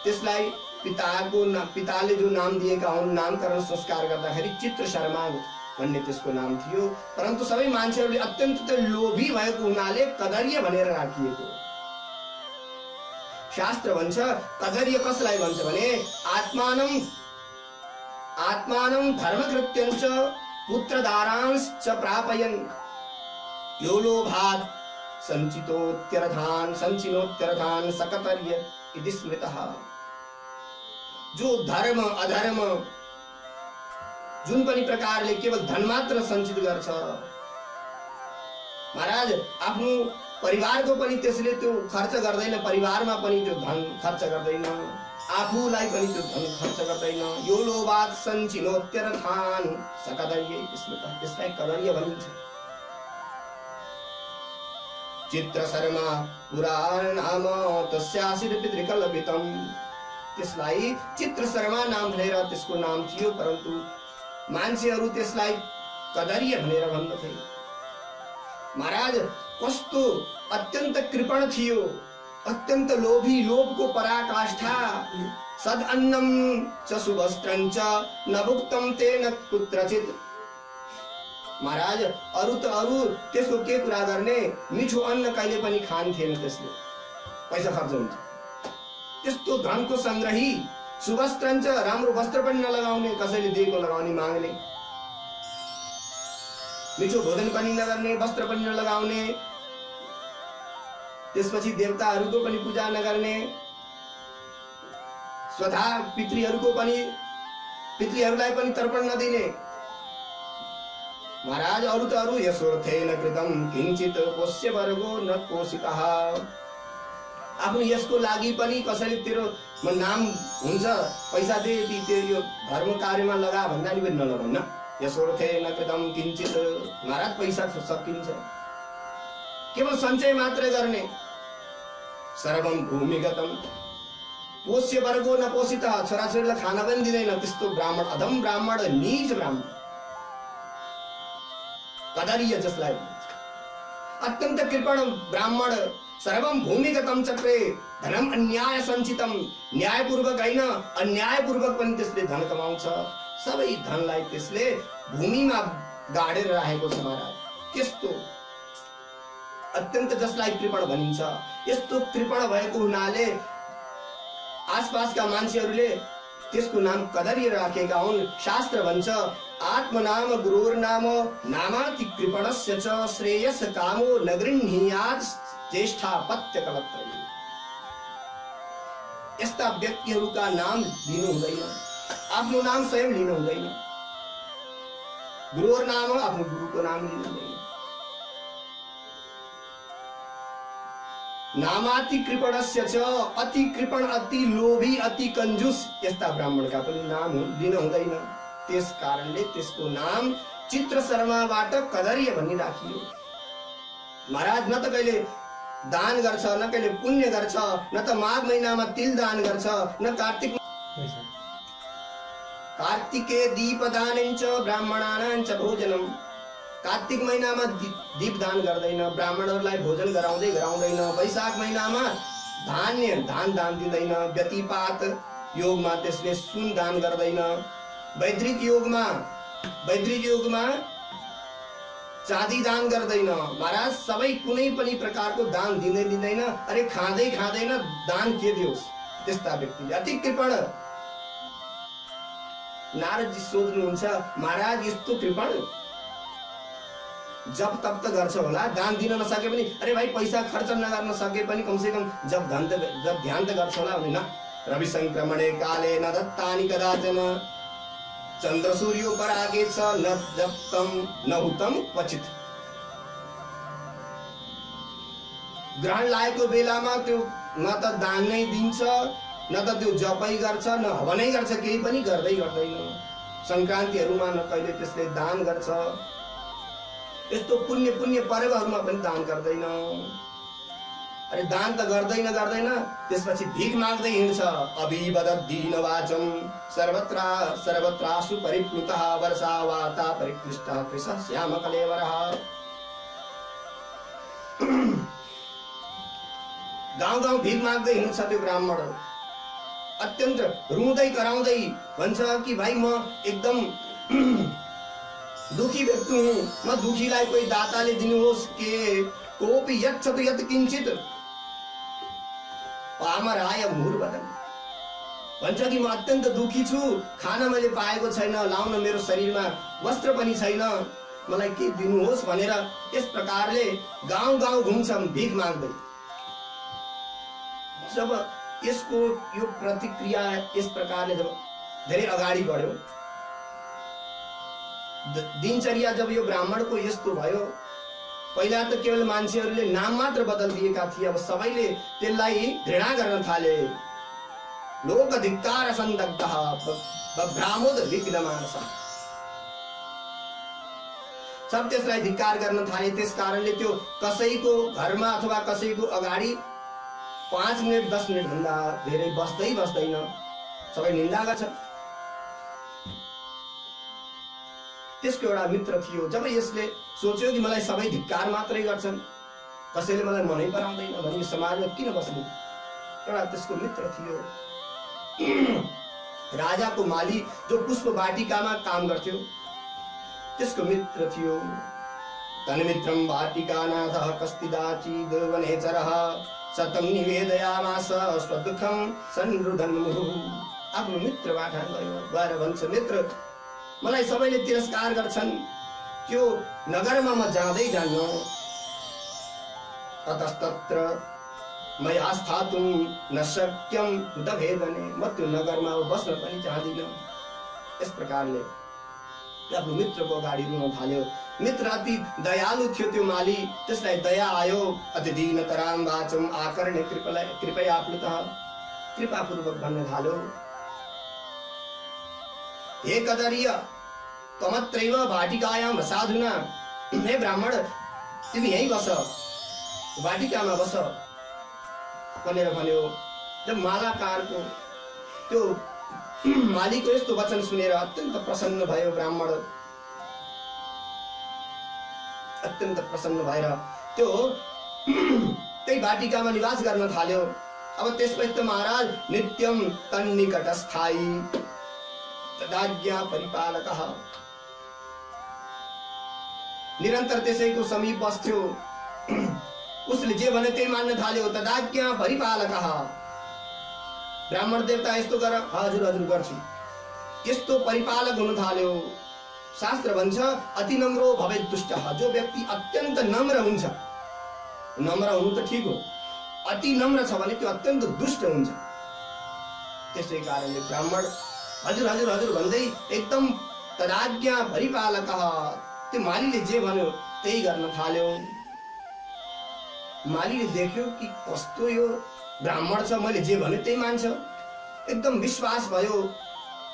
Speaker 2: त्यसलाई पिताले जो नाम दिएका हुन्, नामकरण संस्कार गर्दाखेरि चित्र शर्मा भन्ने त्यसको नाम थियो। परन्तु सबै मान्छेहरूले अत्यन्त लोभी भएको हुनाले कदर्य भनेर राखिएको। शास्त्र भन्छ कदर्य कसलाई भन्छ भने आत्मानं धर्मकृत्यञ्च पुत्रदारांश्च प्रापयन् यो लोभात् संचिनोत्यर्थान् सकतर्य इति स्मृतः। जो धर्म अधर्म जुन पनि प्रकारले केवल धन मात्र सञ्चित गर्छ महाराज, आफ्नो परिवारको पनि त्यसले त्यो खर्च गर्दैन, परिवारमा पनि त्यो धन खर्च गर्दैन, आफूलाई पनि त्यो धन खर्च गर्दैन। यो लोभात् संचिनोत्यर्थान् सकदर्य स्मृतः, त्यसलाई कदर्य भनिन्छ। चित्र शर्मा पुराण नाम तस्यासित पितृकल्पितम्, त्यसलाई चित्र शर्मा नाम भनेर त्यसको नाम थियो, परन्तु मान्छेहरू त्यसलाई कदर्य भनेर भन्दथे। महाराज कस्तो अत्यन्त कृपण थियो, अत्यन्त लोभी, लोभको पराकाष्ठा। सद अन्नम च सुवस्त्रं च न भुक्तं तेन कुत्रचित्। महाराज अरु त अरु त्यसको के कुरा गर्ने, मिठो अन्न कहिले पनि खान्थेन, त्यसले पैसा खर्च हुन्छ। त्यस्तो धनको संग्रही, सुवस्त्रं च, राम्रो वस्त्र पनि नलगाउने, कसैले दिएको लगाउने माग्ने, मिठो भोजन पनि नगर्ने, वस्त्र पनि नलगाउने, त्यसपछि देवताहरूको पनि पूजा नगर्ने, स्वधा पितृहरूलाई पनि तर्पण नदिने। महाराज अरु त अरु यशोर्थेन कृतं किंचित पोष्य वर्गो न पोषितः। आफ्नो यसको लागि पनि कसैले तेरो नाम हुन्छ, पैसा दे, यो धर्म कार्यमा लगा भन्दा नि पनि नलगाउन। यशोर्थेन कृतं किंचित, महाराज पैसा सकिन्छ, केवल सञ्चय मात्र गर्ने। सर्वं भूमिगतम पोष्य वर्गो न पोषितः, छोराछोरीलाई खाना पनि दिँदैन, त्यस्तो ब्राह्मण, अधम ब्राह्मण, नीच ब्राह्मण, कदर्य जसलाई अत्यन्त कृपण ब्राह्मण। सर्वं भूमिगतम चक्रे धनम अन्याय सञ्चितम, न्यायपूर्वक होइन अन्यायपूर्वक पनि त्यसले धन कमाउँछ। सबै धनलाई त्यसले भूमिमा गाडेर राखेको छ महाराज। त्यस्तो अत्यन्त जसलाई कृपण भनिन्छ, यस्तो कृपण भएको हुनाले आसपासका मान्छेहरूले त्यसको नाम कदर्य राखेका हुन्। शास्त्र भन्छ आत्मनाम गुरुर्नाम नामाति कृपणस्य च श्रेयस कामो न गृह्णीयात् ज्येष्ठापत्य कलत्रय। यस्ता व्यक्तिहरूका नाम लिनु हुँदैन, आफ्नो नाम स्वयं लिनु हुँदैन, गुरुको नाम हो, आफ्नो गुरुको नाम लिनु हुँदैन। नामाति कृपणस्य च, अति कृपण, अति लोभी, अति कंजूस यस्ता ब्राह्मणका पनि नाम लिन हुँदैन। त्यस कारणले त्यसको नाम चित्र शर्माबाट कदर्य भनी राखियो। महाराज न त कहिले दान गर्छ, न कहिले पुण्य गर्छ, न त माघ महिनामा तिल दान गर्छ, न कार्तिके दीपदानञ्च ब्राह्मणानाञ्च भोजनम। कार्तिक महिनामा दीप दान गर्दैन, ब्राह्मणहरूलाई भोजन गराउँदै गराउँदैन। वैशाख महिनामा धान्य दान दिँदैन। व्यतिपात योगमा त्यसले सुन दान गर्दैन। वैद्रिक योगमा चाँदी दान गर्दैन। महाराज सबै कुनै पनि प्रकारको दान दिँदैन। अरे खाँदै खाँदैन दान के दियोस् त्यस्ता व्यक्ति अति कृपण। नारदजी सोध्नुहुन्छ, महाराज यस्तो कृपण जप तप त गर्छ होला, दान दिन नसके पनि, अरे भाइ पैसा खर्च नगर्न सके पनि कमसे कम जब ध्यान त गर्छ होला भने न। रवि संक्रमणे काले न दत्तानि कदाचन, चन्द्र सूर्यो परागे छ न जप्तम न हुतम क्वचित। ग्रहण लागेको बेलामा त्यो न त दान नै दिन्छ, न त त्यो जपै गर्छ, न हवनै गर्छ, केही पनि गर्दैन। संक्रान्तिहरूमा न कहिले त्यसले दान गर्छ। यस्तो पुण्य पर्वहरूमा पनि दान गर्दैन। अरे दान त गर्दैन, त्यसपछि भिख माग्दै हिँड्छ। अभिवदत् दीनवाचम सर्वत्रासु परिप्लुतः वर्षावाता परिक्लिष्टः कृशः श्यामकलेवरः। गाउँ भिख माग्दै हिँड्छ त्यो ब्राह्मण। अत्यन्त रुँदै कराउँदै भन्छ कि भाइ म एकदम दुखी व्यक्ति हुँ, म दुखीलाई कोही दाताले दिनुहोस्। के कोपि यच्छतु यत् किञ्चित् पामराय मुहुर्वदन्। भन्छ कि म अत्यन्त दुखी छु, खान मैले पाएको छैन, लाउन मेरो शरीरमा वस्त्र पनि छैन, मलाई के दिनुहोस् भनेर यस प्रकारले गाउँ घुम्छन् भिख माग्दै। जब यसको यो प्रतिक्रिया यस प्रकारले जब धेरै अगाडि बढ्यो, दिनचर्या जब यो ब्राह्मणको यस्तो भयो, पहिला त केवल मान्छेहरूले नाम मात्र बदलिदिएका थिए, अब सबैले त्यसलाई घृणा गर्न थाले। लोक धिक्कार संदग्धः बभ्रामोद विघ्नमानसः। सब त्यसलाई धिक्कार गर्न थाले। त्यस कारणले त्यो कसैको घरमा अथवा कसैको अगाडि 5 मिनट 10 मिनट भन्दा धेरै बस्दैन, सबै निन्दा गर्छ। त्यसको एउटा मित्र थियो। जब यसले सोच्यो कि मलाई सबै धिक्कार मात्रै गर्छन्, कसैले मलाई मनै पराउँदैन भने समाजमा किन बस्नु, एउटा त्यसको मित्र थियो। राजाको माली जो पुष्प वाटिकामा काम गर्थ्यो, त्यसको मित्र थियो। तन्मित्रं वाटिकानाथः कस्तिदाचिद् वनेचरः सतं निवेदयामास स्वदुःखं संरुदन् मुहुः। आफ्नो मित्रबाट गएर भन्छ, मित्र मलाई सबैले तिरस्कार गर्छन्, त्यो नगरमा म जाँदै जान्न, ततस्तत्र मया स्थातुं न शक्यं दभेदने। म त्यो नगरमा बस्न पनि चाहदिन। यस प्रकारले आफ्नो मित्रको अगाडि रुन थाल्यो। मित्र अति दयालु थियो त्यो माली, त्यसलाई दया आयो। अति दीनतरां वाचं आकर्ण्य कृपया प्लुतः, कृपापूर्वक भन्न थाल्यो, हे कदर्य त्वमत्रैव वाटिकायां साधुना। हे ब्राह्मण तिमी यही बस, वाटिकामा बस भनेर भन्यो। जब मालाकारको त्यो मालीको यस्तो वचन सुनेर अत्यन्त प्रसन्न भयो ब्राह्मण। अत्यन्त प्रसन्न भएर त्यो त्यही वाटिकामा निवास गर्न थाल्यो। अब त्यसपछि त महाराज नित्यम तन्निकटस्थायी तदाज्ञा परिपालकः, निरन्तर त्यसैको समीप बस्थ्यो। उसले जे भने त्यही मान्न थाल्यो। तदाज्ञा परिपालकः, ब्राह्मण देवता यस्तो गर, हजुर गर्छु, यस्तो परिपालक हुन थाल्यो। शास्त्र भन्छ अति नम्रो भवेत् दुष्टः। जो व्यक्ति अत्यन्त नम्र हुन्छ, नम्र हुनु त ठिक हो, अति नम्र छ भने त्यो अत्यन्त दुष्ट हुन्छ। त्यसै कारणले ब्राह्मण हजुर हजुर हजुर भन्दै एकदम तदाज्ञा परिपालक, त्यो मालीले जे भन्यो त्यही गर्न थाल्यो। मालीले देख्यो कि कस्तो यो ब्राह्मण छ, मैले जे भन्यो त्यही मान्छ, एकदम विश्वास भयो।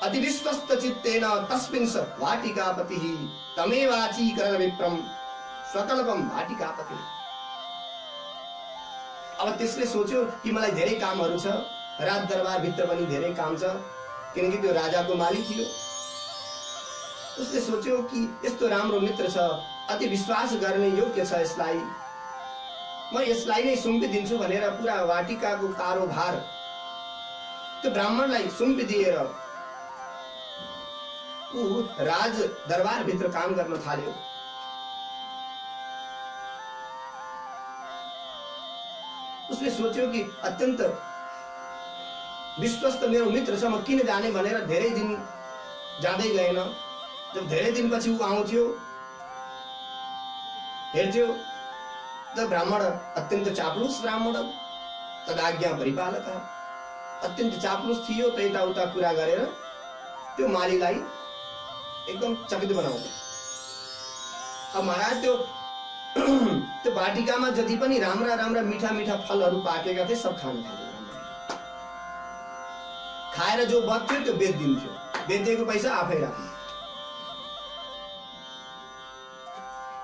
Speaker 2: अति विश्वस्त चित्तेन तस्मिन् स वाटिकापतिः तमेवाचीकरण विप्रम स्वकल्पम वाटिकापति। अब त्यसले सोच्यो कि मलाई धेरै कामहरू छ, राज दरबार भित्र पनि धेरै काम छ, किनकि त्यो राजाको माली थियो। उसले सोच्यो कि यस्तो राम्रो मित्र छ, अति विश्वास गर्ने योग्य छ, यसलाई म यसलाई नै सुम्पिदिन्छु भनेर पुरा वाटिकाको कारोबार त्यो ब्राह्मणलाई सुम्पिदिएर ऊ राज दरबार भित्र काम गर्न थाल्यो। उसले सोच्यो कि अत्यन्त विश्वस्त मेरो मित्र छ, म किन जाने भनेर धेरै दिन जाँदै गएन। जब धेरै दिनपछि ऊ आउँथ्यो, हेर्थ्यो त ब्राह्मण अत्यन्त चापलुस ब्राह्मण, तदाज्ञा परिपालक, अत्यन्त चापलुस थियो। त यताउता कुरा गरेर त्यो मालीलाई एकदम चकित बनाउँछ। अब महाराज त्यो वाटिकामा जति पनि राम्रा राम्रा मिठा मिठा फलहरू पाकेका थिए सब खान थाल्यो। खाएर जो बच्थ्यो त्यो बेचिदिन्थ्यो, बेचेको पैसा आफै राख्नु।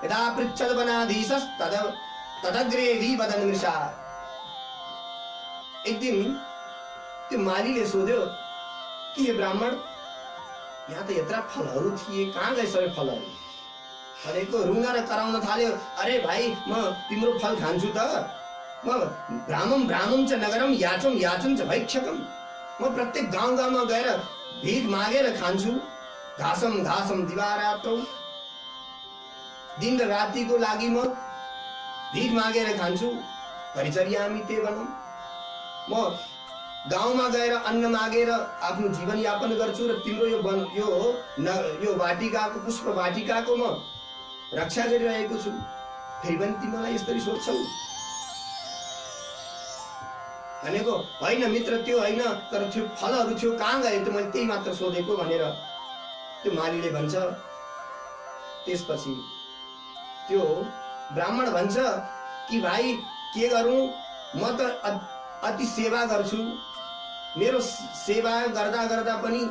Speaker 2: यदा पृच्छद वनाधीशस् तदग्रे वदन् मृषा। एक दिन त्यो मालीले सोध्यो कि हे ब्राह्मण, यहाँ त यत्रा फलहरू थिए, कहाँ गए सबै फलहरू? हरेको रुङ्गा र कराउन थाल्यो। अरे भाइ, म तिम्रो फल खान्छु त, म भ्रामं च नगरम याचम याचन च भैक्षकम। म प्रत्येक गाउँ गाउँमा गएर भिख मागेर खान्छु, घासम घासम दिवारात्रौ, दिन र रातिको लागि म भिख मागेर खान्छु। परिचर्यामि ते वनम, म गाउँमा गएर अन्न मागेर आफ्नो जीवन यापन गर्छु र तिम्रो यो वाटिकाको पुष्प वाटिकाको म रक्षा गरिरहेको छु। फेरि पनि तिमीलाई यसरी सोध्छौ? भनेको होइन मित्र, त्यो होइन, तर त्यो फलहरू थियो, कहाँ गए त? मैले त्यही मात्र सोधेको भनेर त्यो मालीले भन्छ। त्यसपछि त्यो ब्राह्मण भन्छ कि भाइ के गरौँ, म त अति सेवा गर्छु, मेरो सेवा गर्दा गर्दा पनि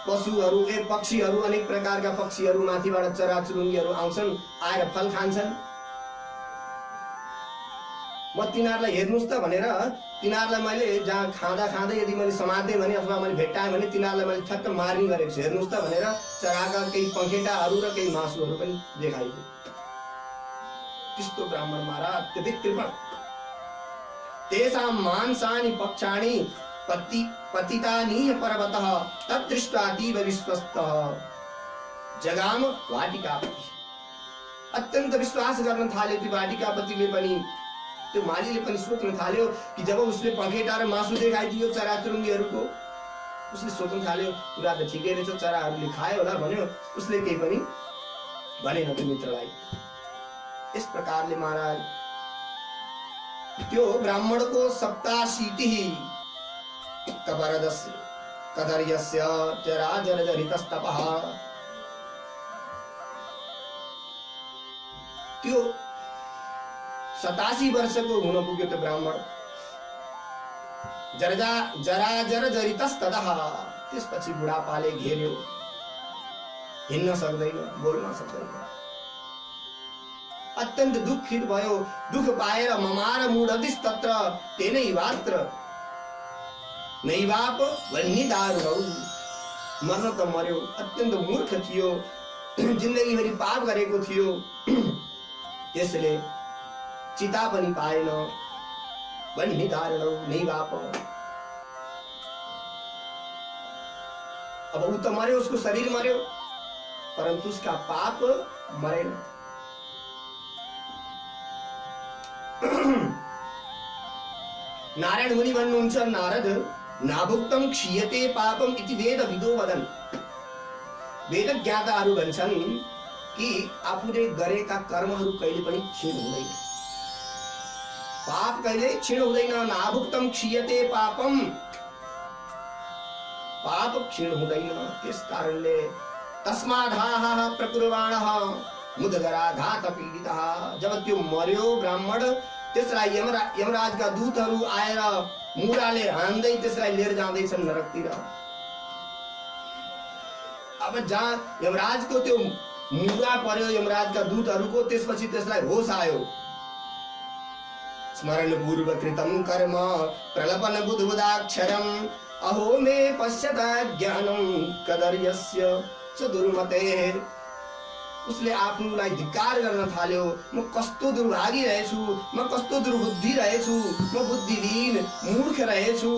Speaker 2: पशुहरू पक्षीहरू अनेक प्रकारका पक्षीहरू माथिबाट चराचुरुङ्गीहरू आउँछन्, आएर फल खान्छन्। म तिनीहरूलाई हेर्नुस् त भनेर तिनीहरूलाई मैले जहाँ खाँदा खाँदै यदि मैले समातेँ भने अथवा मैले भेट्टाएँ भने तिनीहरूलाई मैले ठक्क मार्ने गरेको छु, हेर्नुस् त भनेर चराका केही पखेटाहरू र केही मासुहरू पनि देखाइदियो। त्यस्तो ब्राह्मण महाराज त्यति कृपण। तेषां मांसानि पक्षाणि पतितानि पर्वतः तद्दृष्ट्वा अतीव विश्वस्तः जगाम वाटिकापति। अत्यन्त विश्वास गर्न थाल्यो त्यो वाटिकापतिले पनि। त्यो मालीले पनि सोच्न थाल्यो कि जब उसले पखेटा र मासु देखाइदियो चराचुरुङ्गीहरूको, उसले सोच्न थाल्यो कुरा त ठिकै रहेछ, चराहरूले खायो होला भन्यो। उसले केही पनि भनेन त्यो मित्रलाई। यस प्रकारले महाराज त्यो ब्राह्मणको सप्ताशीतिः कबरदस्य कदर्यस्य चराचरजरितस्तपः, त्यो 87 वर्षको हुन पुग्यो त्यो ब्राह्मण। जराजरजरितस्ततः, त्यसपछि बुढापाले घेर्यो, हिँड्न सक्दैन, बोल्न सक्दैन, अत्यन्त दुखित भयो। दुख पाएर ममार मूढतिस्तत्र तेनैवात्र नैवाप वह्निदारुणौ, मर्न त मर्यो, अत्यन्त मूर्ख थियो, जिन्दगीभरि पाप गरेको थियो, त्यसले चिता पनि पाएन। वह्निदारुणौ नैवाप, अब ऊ त मर्यो, उसको शरीर मर्यो, परन्तु उसका पाप मरेन। नारायण मुनि भन्नुहुन्छ, नारद नाभुक्तम क्षीयते पापम इति वेद विदो वदन्। वेद ज्ञाताहरू भन्छन् कि आफूले गरेका कर्महरू कहिले पनि क्षीण हुँदैन। पाप कहिले क्षीण हुँदैन। नाभुक्तम क्षीयते पापम, पाप क्षीण हुँदैन। त्यस कारणले तस्माधाः प्रकुर्वाणः मुदगराघात पीडितः। जब त्यो मर्यो ब्राह्मण, त्यसलाई यमराजका दूतहरू आएर मुराले हान्दै त्यसलाई लिएर जाँदैछन् नरकतिर। अब जहाँ यमराजको त्यो मुरा पर्यो यमराजका दूतहरूको, त्यसपछि त्यसलाई होस आयो। स्मरण पूर्व कृतम कर्म प्रलपन बुद्बुदाक्षरम अहो मे पश्यता ज्ञानम कदर्यस्य च दुर्मतेः। उसले आफ्नोलाई धिक्कार गर्न थाल्यो। म कस्तो दुर्भागी रहेछु, म कस्तो दुर्बुद्धि रहेछु, म बुद्धिहीन मूर्ख रहेछु,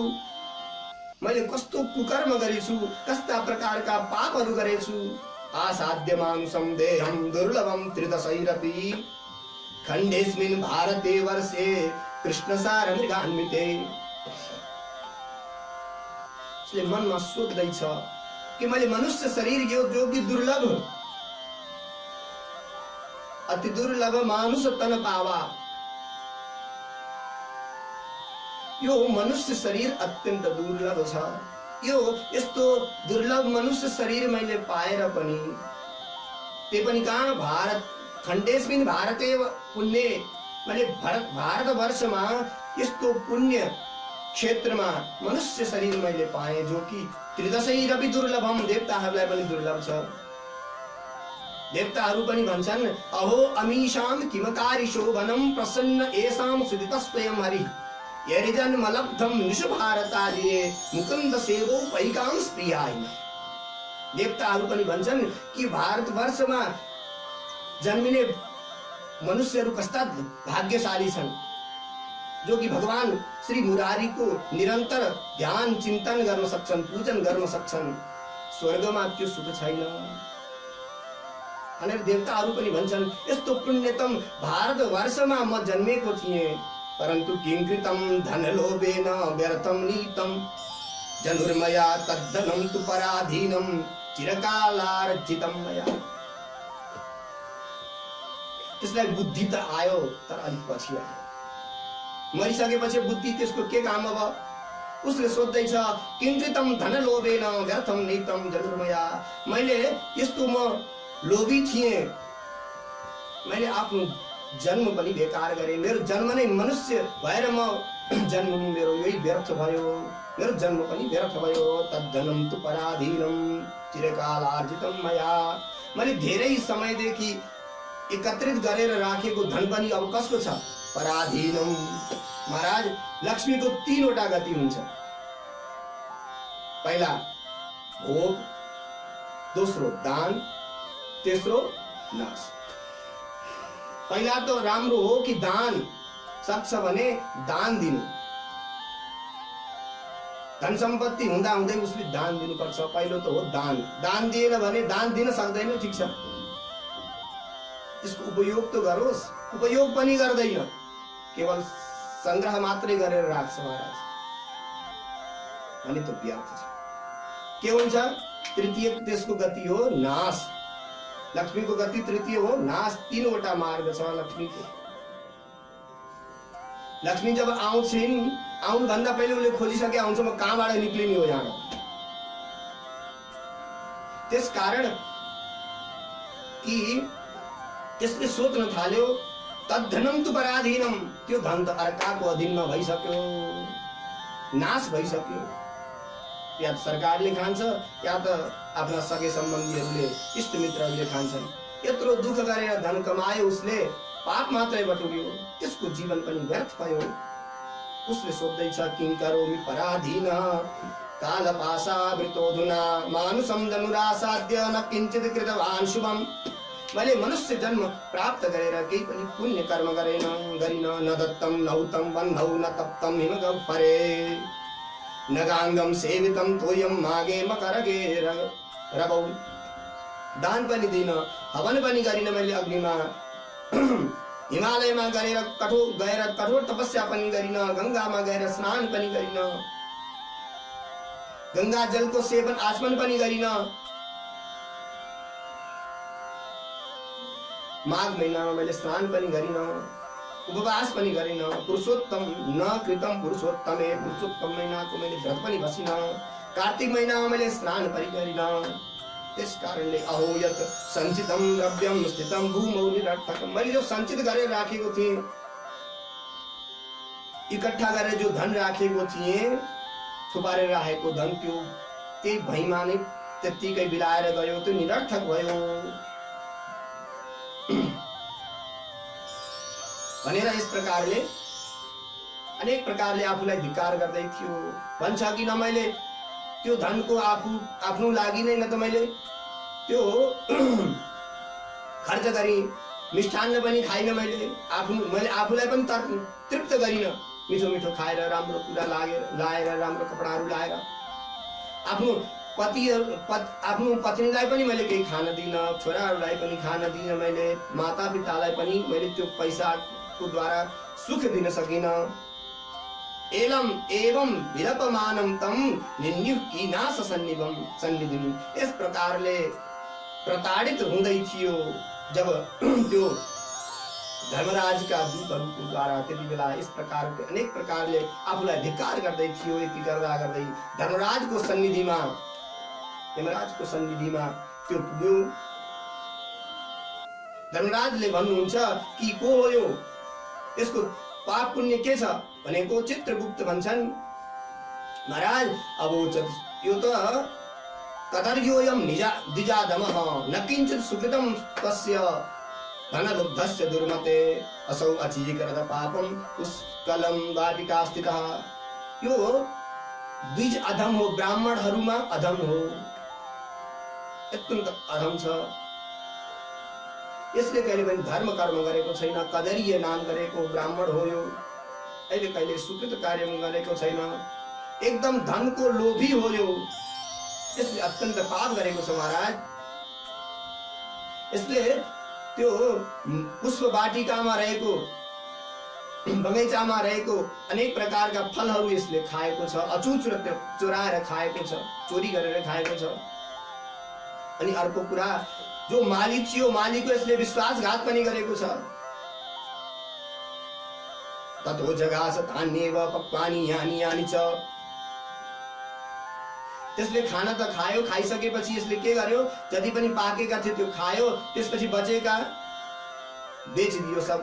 Speaker 2: मैले कस्तो कुकर्म गरेछु, कस्ता प्रकारका पापहरू गरेछु। आसाध्य मानुषम देहम दुर्लभम त्रिदशैरपि खण्डेस्मिन् भारते वर्षे कृष्णसार मृगान्विते। उसले मनमा सोच्दैछ कि मैले मनुष्य शरीर यो जो कि दुर्लभ, अति दुर्लभ मानुष तन पावा, यो मनुष्य शरीर अत्यन्त दुर्लभ छ। यो यस्तो दुर्लभ मनुष्य शरीर मैले पाएर पनि, ते पनि कहाँ भारत खण्डेस्मिन् भारते पुण्य, मैले भारतवर्षमा यस्तो पुण्य क्षेत्रमा मनुष्य शरीर मैले पाएँ जो कि त्रिदशैरपि दुर्लभम, देवताहरूलाई पनि दुर्लभ छ। देवताहरू पनि भन्छन् अहो अमीशाम किमकारी शोभनम प्रसन्न एसाम सुदितस्वयं हरि यरिजन्मलब्धम निशु भारतादिये मुकुन्द सेवो पैकाम स्प्रियाय। देवताहरू पनि भन्छन् कि भारतवर्षमा जन्मिने मनुष्यहरू कस्ता भाग्यशाली छन्, जो कि भगवान श्री मुरारीको निरन्तर ध्यान चिन्तन गर्न सक्छन्, पूजन गर्न सक्छन्। स्वर्गमा त्यो सुख छैन। अनि देवताहरू पनि भन्छन् यस्तो पुण्यतम भारतवर्षमा म जन्मेको थिएँ, परन्तु किंकृतम धनलोभेन व्यर्थम नीतम जनुर्मया तद्धनम तु पराधीनम चिरकालार्जितम मया। त्यसलाई बुद्धि त आयो तर अलिक पछि आयो। मरिसकेपछि बुद्धि त्यसको के काम अब? उसले सोच्दैछ किंकृतम धनलोभेन व्यर्थम नीतम जनुर्मया। मैले यस्तो म लोभी थिएँ, मैले आफ्नो जन्म पनि बेकार गरेँ। मेरो जन्म नै मनुष्य भएर म जन्मनु मेरो यही व्यर्थ भयो, मेरो जन्म पनि व्यर्थ भयो। तद्धनम तु पराधीनम चिरकालार्जितम मया। मैले धेरै समयदेखि एकत्रित गरेर राखेको धन पनि अब कसको छ? पराधीनम। महाराज, लक्ष्मीको तीनवटा गति हुन्छ। पहिला भोग, दोस्रो दान, तेस्रो नाश। पहिला त राम्रो हो कि दान सक्छ भने दान दिनु। धन सम्पत्ति हुँदा हुँदै उसले दान दिनुपर्छ। पहिलो त हो दान। दान दिएन भने दान दिन सक्दैन, ठिक छ, त्यसको उपयोग त गरोस्। उपयोग पनि गर्दैन, केवल संग्रह मात्रै गरेर राख्छ महाराज, अनि त व्यर्थ छ। के हुन्छ? तृतीय त्यसको गति हो नाश। लक्ष्मीको गति तृतीय हो नाश। तीनवटा मार्ग छ लक्ष्मीको। लक्ष्मी जब आउँछिन्, आउनु भन्दा पहिले उसले खोजिसके हुन्छ म कहाँबाट निक्लिने हो यहाँ। त्यस कारण कि त्यसले सोच्न थाल्यो तद्धनम तु पराधीनम, त्यो धन त अर्काको अधीनमा भइसक्यो, नाश भइसक्यो। या सरकारले खान्छ या त आफ्ना सगे सम्बन्धीहरूले इष्टमित्रहरूले खान्छन्। यत्रो दुःख गरेर धन कमायो उसले, पाप मात्रै बटुल्यो, त्यसको जीवन पनि व्यर्थ भयो। उसले सोच्दैछ किं करोमि पराधीन कालपाशावृतोऽधुना मानुषं जनुरासाद्य न किञ्चित् कृतवान् शुभम्। मैले मनुष्य जन्म प्राप्त गरेर केही पनि पुण्य कर्म गरिन। न दत्तम न हुतम बन्धौ न तप्तम हिमगह्वरे न गाङ्गम सेवितम तोयम मागे मकरगे रबौ। दान पनि दिन, हवन पनि गरिन मैले अग्निमा, हिमालयमा गएर कठोर तपस्या पनि गरिन, गंगामा गएर स्नान पनि गरिन, गंगा जलको सेवन आचमन पनि गरिन, माघ महिनामा मैले स्नान पनि गरिन, उपवास पनि गरिन, पुरुषोत्तम न कृतम पुरुषोत्तमे, पुरुषोत्तम महिनाको मैले व्रत पनि बसिन, कार्तिक महिनामा मैले स्नान पनि गरिन। त्यस कारणले अहो यत सञ्चितम द्रव्यम स्थितम भूमौ निरर्थकम, मैले जो सञ्चित गरेर राखेको थिएँ, इकट्ठा गरेर जो धन राखेको थिएँ, थुपारेर राखेको धन, त्यो त्यही भैमा नै त्यत्तिकै बिलाएर गयो, त्यो निरर्थक भयो भनेर यस प्रकारले अनेक प्रकारले आफूलाई धिक्कार गर्दै थियो। भन्छ कि न मैले त्यो धनको आफ्नो लागि नै न त मैले त्यो खर्च गरी, मिष्ठान्न पनि खाइन, मैले आफूलाई पनि तृप्त गरिन, मिठो मिठो खाएर, राम्रो कुरा लाएर, राम्रो कपडाहरू लाएर, आफ्नो पत्नीलाई पनि मैले केही खान दिन, छोराहरूलाई पनि खान दिन, मैले माता पितालाई पनि मैले त्यो पैसाको द्वारा सुख दिन सकिन। एवं विलपमानं तम निन्युकीनाश सन्निधिम, यस प्रकारले प्रताडित हुँदै थियो जब त्यो धर्मराजका दूतहरूको द्वारा त्यति बेला यस प्रकारको अनेक प्रकारले आफूलाई धिक्कार गर्दै थियो। यति गर्दा गर्दै धर्मराजको सन्निधिमा, यमराजको सन्निधिमा त्यो पुग्यो। धर्मराजले भन्नुहुन्छ कि को हो यो, यसको पाप पुण्य के छ भनेको चित्रगुप्त भन्छन्, महाराज अब यो त ततर्योयम द्विजादमः न किञ्चित् सुकृतं तस्य धनलुब्धस्य दुर्मते असौ अचीकरत पापम पुष्कलम वाटिका स्थितः, यो द्विज अधम हो, ब्राह्मणहरूमा अधम हो, अत्यन्त अधम छ। यसले कहिले पनि धर्म कर्म गरेको छैन, कदरीय नाम गरेको ब्राह्मण हो यो, अहिले कहिले सुकृत कार्य गरेको छैन, एकदम धनको लोभी हो यो, यसले अत्यन्त पाप गरेको छ महाराज। यसले त्यो पुष्प वाटिकामा रहेको, बगैँचामा रहेको अनेक प्रकारका फलहरू यसले खाएको छ, अचुच चोराएर खाएको छ, चोरी गरेर खाएको छ। अनि अर्को कुरा, जो मालिक थियो, मालिकको यसले विश्वासघात पनि गरेको छ। ततो जगास तान्येव पक्वानि यानि यानि च, त्यसले खाना त खायो, खाइसकेपछि यसले के गर्यो, जति पनि पाकेका थियो त्यो खायो, त्यसपछि बचेका बेचिदियो सब।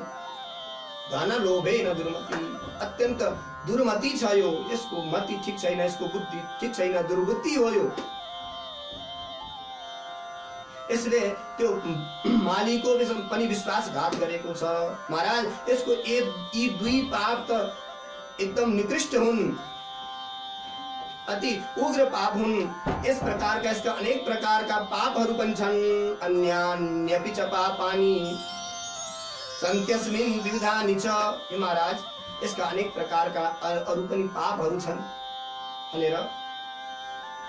Speaker 2: धन लोभे न दुर्मति, अत्यन्त दुर्मति छ यो, यसको मति ठिक छैन, यसको बुद्धि ठिक छैन, दुर्बुद्धि हो यो। यसले त्यो मालिकको पनि विश्वासघात गरेको छ महाराज। यसको यी दुई पाप त एकदम निकृष्ट हुन्, अति उग्र पाप हुन्। यस प्रकारका यसका अनेक प्रकारका पापहरू पनि छन्। अन्यान्यपि च पापानि सन्त्यस्मिन् विविधानि च, हे महाराज यसका अनेक प्रकारका अरू पनि पापहरू छन् भनेर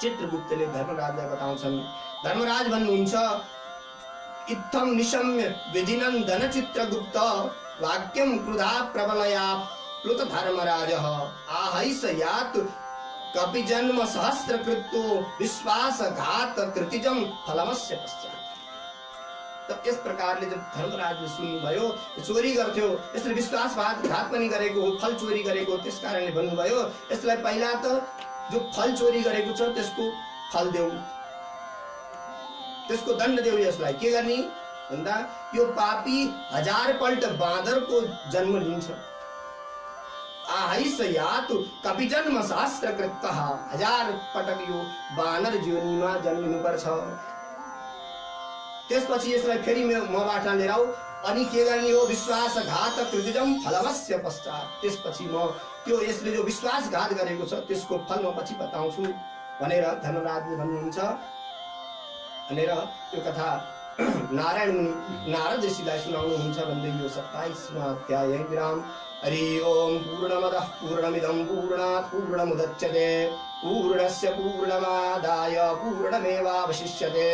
Speaker 2: चित्रगुप्तले धर्मराजलाई बताउँछन्। धर्मराज भन्नुहुन्छ, इत्थं निशम्य विधिनन्दन चित्रगुप्त वाक्यं क्रुधा प्रबलया प्लुत धर्मराजः आहैष यातु कपि जन्म सहस्र कृतो विश्वासघात कृतिजम फलमस्य पश्चात्। तब इस प्रकारले जब धर्मराजले सुन्नुभयो, चोरी गर्थ्यो, यसले विश्वासघात पनि गरेको हो, फल चोरी गरेको, त्यस कारणले भन्नुभयो यसलाई पहिला त जो फल चोरी गरेको छ त्यसको फल देऊ, त्यसको दण्ड देऊ। यसलाई के गर्ने भन्दा यो पापी 1000 पल्ट बाँदरको जन्म लिन्छ। आहैष यातु कपि जन्म सहस्र कृतः, 1000 पटक यो बानर योनिमा जन्मिनु पर्छ। त्यसपछि यसलाई फेरि मबाट लिएर आऊ, अनि के गर्ने हो, विश्वासघात कृतिजम फलमस्य पश्चात्। त्यसपछि म त्यो यसले जो विश्वासघात गरेको छ त्यसको फल म पछि बताउँछु भनेर धर्मराजले भन्नुहुन्छ। भनेर त्यो कथा नारायण मुनि नारद ऋषिलाई सुनाउनुहुन्छ भन्दै यो 27वां अध्याय विराम। हरि ओम पूर्णमदः पूर्णमिदं पूर्णात् पूर्णमुदच्यते पूर्णस्य पूर्णमादाय पूर्णमेवावशिष्यते।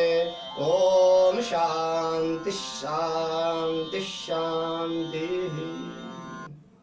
Speaker 2: ओम शान्ति शान्ति शान्तिः।